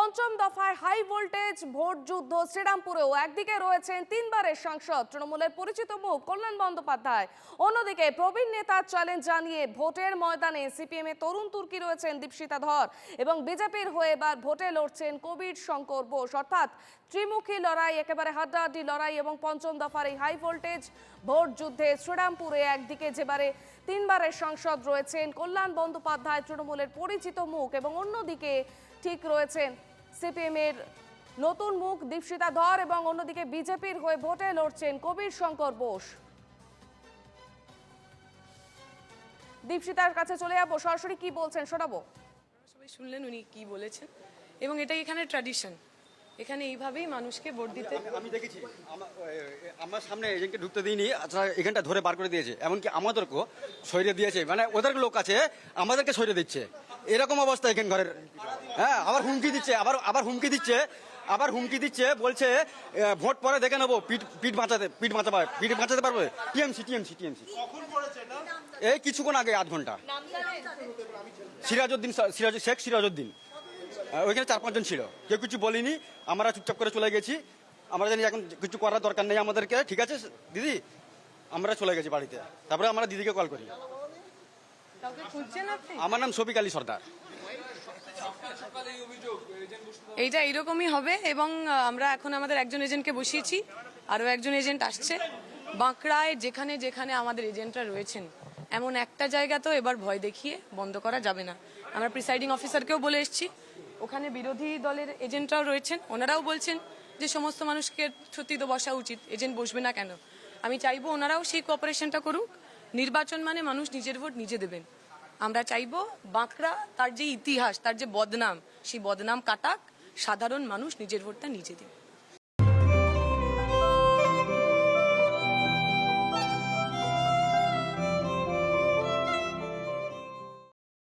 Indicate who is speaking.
Speaker 1: পঞ্চম দফায় high voltage vote যুদ্ধ শ্রীরামপুরেও একদিকে রয়েছেন তিনবারের সাংসদ তৃণমূলের পরিচিত মুখ কল্যাণ বন্দ্যোপাধ্যায়, অন্যদিকে প্রবীণ নেতার চ্যালেঞ্জ জানিয়ে ভোটের ময়দানে সিপিএম এর তরুণ তুর্কি রয়েছেন দীপশিতা ধর এবং বিজেপির হয়ে এবার ভোটে লড়ছেন কবির শঙ্কর বোস। অর্থাৎ ত্রিমুখী লড়াই, একেবারে হাড্ডাহাড্ডি লড়াই। এবং পঞ্চম দফার এই হাই ভোল্টেজ ভোট যুদ্ধে শ্রীরামপুরে একদিকে যেবারে তিনবারের সাংসদ রয়েছেন কল্যাণ বন্দ্যোপাধ্যায়, তৃণমূলের পরিচিত মুখ, এবং অন্যদিকে ঠিক রয়েছেন সিপিএম এর নতুন মুখ দীপশিতা ধর এবং অন্যদিকে বিজেপির হয়ে ভোটে লড়ছেন কবির শঙ্কর বোস। দীপশিতার কাছে চলে যাবো, সরাসরি কি বলছেন শোনাবো।
Speaker 2: সবাই শুনলেন উনি কি বলেছেন, এবং এটাই এখানে ট্র্যাডিশন, এখানে এইভাবেই মানুষকে ভোট দিতে।
Speaker 3: আমি দেখেছি আমার সামনে এজেন্টকে ঢুকতে দিইনি, এখানটা ধরে বার করে দিয়েছে, এমনকি আমাদেরকেও সরিয়ে দিয়েছে। মানে ওদের লোক আছে, আমাদেরকে সরিয়ে দিচ্ছে, এরকম অবস্থা এখানে ঘরের। হ্যাঁ, আবার হুমকি দিচ্ছে, আবার হুমকি দিচ্ছে, বলছে ভোট পরে দেখে নেবো, পিঠ বাঁচাতে পারবে। টিএমসি এই কিছুক্ষণ আগে, 8 ঘন্টা। শেখ সিরাজউদ্দিন, ওইখানে 4-5 জন ছিল, কেউ কিছু বলিনি, আমরা চুপচাপ করে চলে গেছি। আমরা জানি এখন কিছু করার দরকার নেই আমাদেরকে। ঠিক আছে দিদি, আমরা চলে গেছি বাড়িতে। তারপরে আমরা দিদিকে কল করি। আমার নাম শফিক আলী সর্দার।
Speaker 2: এইটা এইরকমই হবে, এবং আমরা এখন আমাদের একজন এজেন্টকে বসিয়েছি, আরও একজন এজেন্ট আসছে। বাঁকড়ায় যেখানে যেখানে আমাদের এজেন্টরা রয়েছেন, এমন একটা জায়গা তো এবার ভয় দেখিয়ে বন্ধ করা যাবে না। আমরা প্রিসাইডিং অফিসারকেও বলে এসেছি, ওখানে বিরোধী দলের এজেন্টরাও রয়েছেন, ওনারাও বলছেন যে সমস্ত মানুষকে সত্যি তো বসা উচিত, এজেন্ট বসবে না কেন। আমি চাইবো ওনারাও সেই কোঅপারেশনটা করুক। নির্বাচন মানে মানুষ নিজের ভোট নিজে দেবেন। আমরা চাইবো বাঁকড়া, তার যে ইতিহাস, তার যে বদনাম, সেই বদনাম কাটাক, সাধারণ মানুষ নিজের ভোটটা নিজে দেবে।